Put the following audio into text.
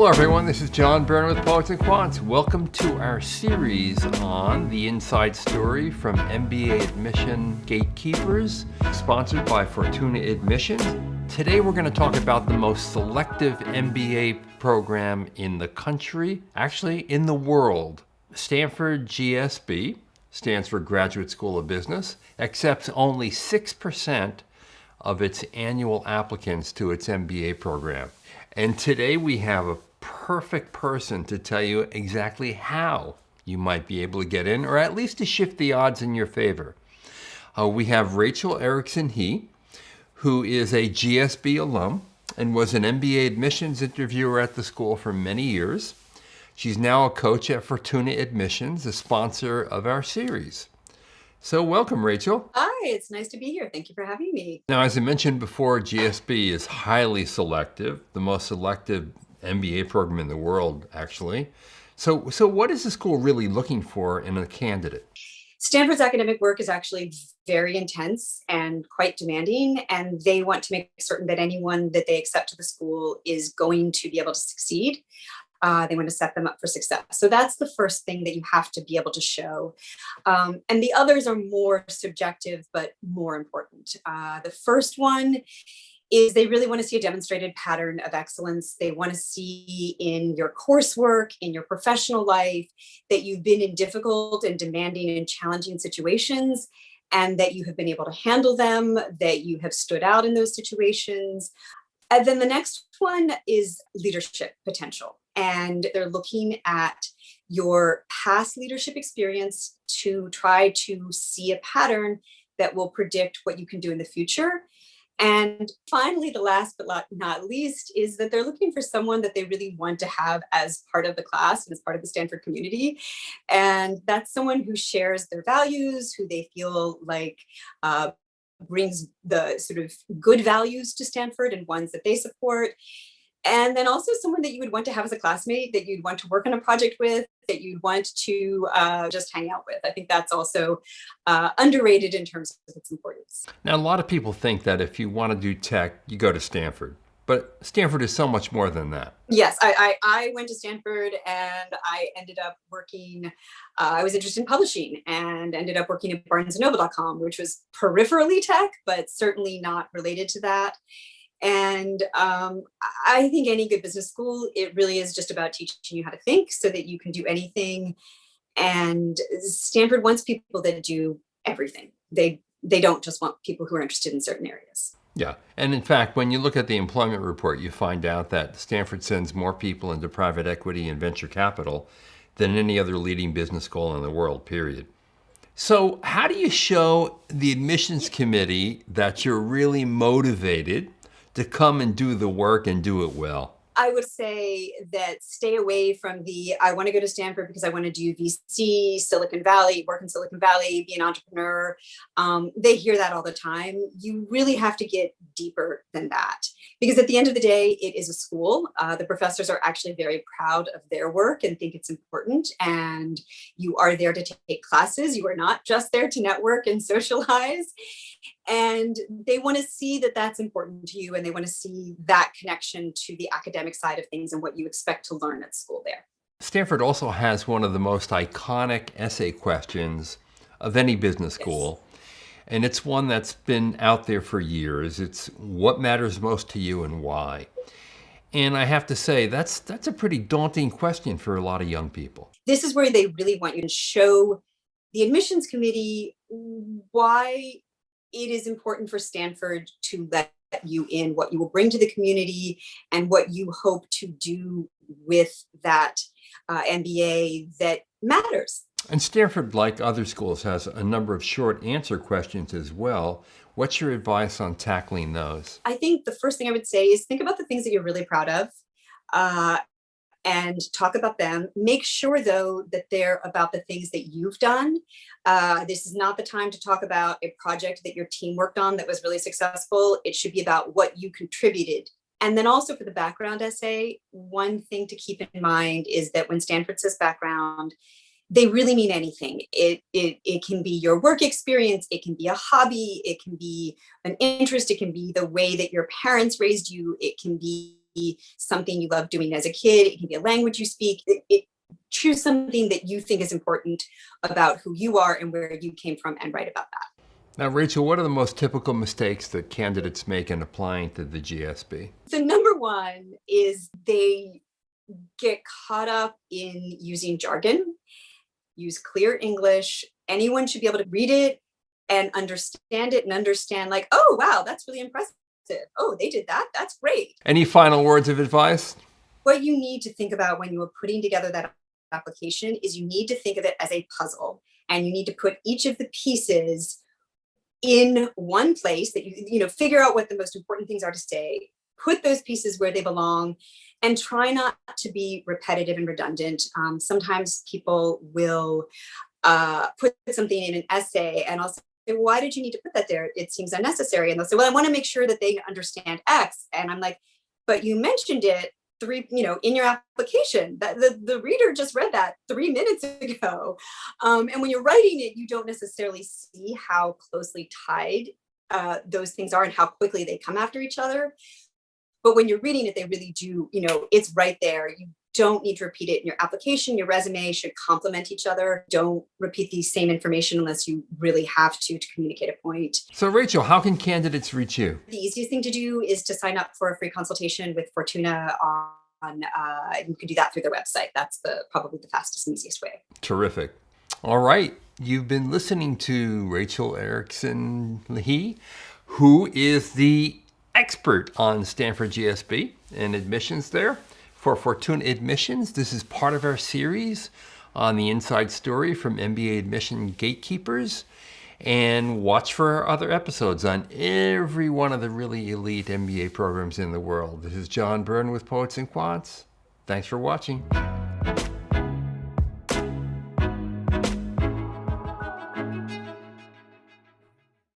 Hello everyone, this is John Byrne with Poets Quants. Welcome to our series on the inside story from MBA admission gatekeepers, sponsored by Fortuna Admissions. Today we're going to talk about the most selective MBA program in the country, actually in the world. Stanford GSB, stands for Graduate School of Business, accepts only 6% of its annual applicants to its MBA program. And today we have a perfect person to tell you exactly how you might be able to get in, or at least to shift the odds in your favor. We have Rachel Erickson Hee, who is a GSB alum and was an MBA admissions interviewer at the school for many years. She's now a coach at Fortuna Admissions, the sponsor of our series. So welcome, Rachel. Hi, it's nice to be here. Thank you for having me. Now, as I mentioned before, GSB is highly selective, the most selective MBA program in the world, actually. So what is the school really looking for in a candidate? Stanford's academic work is actually very intense and quite demanding, and they want to make certain that anyone that they accept to the school is going to be able to succeed. They want to set them up for success. So that's the first thing that you have to be able to show. And the others are more subjective, but more important. The first one is they really want to see a demonstrated pattern of excellence. They want to see in your coursework, in your professional life, that you've been in difficult and demanding and challenging situations, and that you have been able to handle them, that you have stood out in those situations. And then the next one is leadership potential. And they're looking at your past leadership experience to try to see a pattern that will predict what you can do in the future. And finally, the last but not least is that they're looking for someone that they really want to have as part of the class and as part of the Stanford community. And that's someone who shares their values, who they feel like brings the sort of good values to Stanford and ones that they support. And then also someone that you would want to have as a classmate, that you'd want to work on a project with, that you'd want to just hang out with. I think that's also underrated in terms of its importance. Now, a lot of people think that if you want to do tech, you go to Stanford. But Stanford is so much more than that. Yes, I went to Stanford and I ended up working, I was interested in publishing and ended up working at barnesandnoble.com, which was peripherally tech, but certainly not related to that. And I think any good business school, it really is just about teaching you how to think so that you can do anything. And Stanford wants people that do everything. They don't just want people who are interested in certain areas. Yeah. And in fact, when you look at the employment report, you find out that Stanford sends more people into private equity and venture capital than any other leading business school in the world, period. So how do you show the admissions committee that you're really motivated to come and do the work and do it well? I would say that stay away from I want to go to Stanford because I want to do VC, Silicon Valley, work in Silicon Valley, be an entrepreneur. They hear that all the time. You really have to get deeper than that. Because at the end of the day, it is a school. The professors are actually very proud of their work and think it's important. And you are there to take classes. You are not just there to network and socialize. And they want to see that that's important to you, and they want to see that connection to the academic side of things and what you expect to learn at school there. Stanford also has one of the most iconic essay questions of any business school. Yes. And it's one that's been out there for years. It's what matters most to you and why. And I have to say, that's a pretty daunting question for a lot of young people. This is where they really want you to show the admissions committee why it is important for Stanford to let you in, what you will bring to the community, and what you hope to do with that MBA that matters. And Stanford, like other schools, has a number of short answer questions as well. What's your advice on tackling those? I think the first thing I would say is think about the things that you're really proud of and talk about them. Make sure, though, that they're about the things that you've done. This is not the time to talk about a project that your team worked on that was really successful. It should be about what you contributed. And then also for the background essay, one thing to keep in mind is that when Stanford says background, they really mean anything. It can be your work experience, it can be a hobby, it can be an interest, it can be the way that your parents raised you, it can be something you love doing as a kid. It can be a language you speak. Choose something that you think is important about who you are and where you came from and write about that. Now, Rachel, what are the most typical mistakes that candidates make in applying to the GSB? The number one is they get caught up in using jargon. Use clear English. Anyone should be able to read it and understand it and understand like, oh, wow, that's really impressive. Oh, they did that. That's great. Any final words of advice? What you need to think about when you are putting together that application is you need to think of it as a puzzle, and you need to put each of the pieces in one place that you figure out what the most important things are to say, put those pieces where they belong, and try not to be repetitive and redundant. Sometimes people will put something in an essay and I'll say, why did you need to put that there? It seems unnecessary. And they'll say, well, I want to make sure that they understand X. And I'm like, but you mentioned it in your application. That the reader just read that 3 minutes ago. And when you're writing it, you don't necessarily see how closely tied those things are and how quickly they come after each other. But when you're reading it, they really do, it's right there. You don't need to repeat it in your application. Your resume should complement each other. Don't repeat the same information unless you really have to communicate a point. So, Rachel, how can candidates reach you? The easiest thing to do is to sign up for a free consultation with Fortuna on you can do that through their website. That's probably the fastest and easiest way. Terrific. All right. You've been listening to Rachel Erickson Hee, who is the expert on Stanford GSB and admissions there. For Fortuna Admissions, this is part of our series on the inside story from MBA admission gatekeepers. And watch for our other episodes on every one of the really elite MBA programs in the world. This is John Byrne with Poets and Quants. Thanks for watching.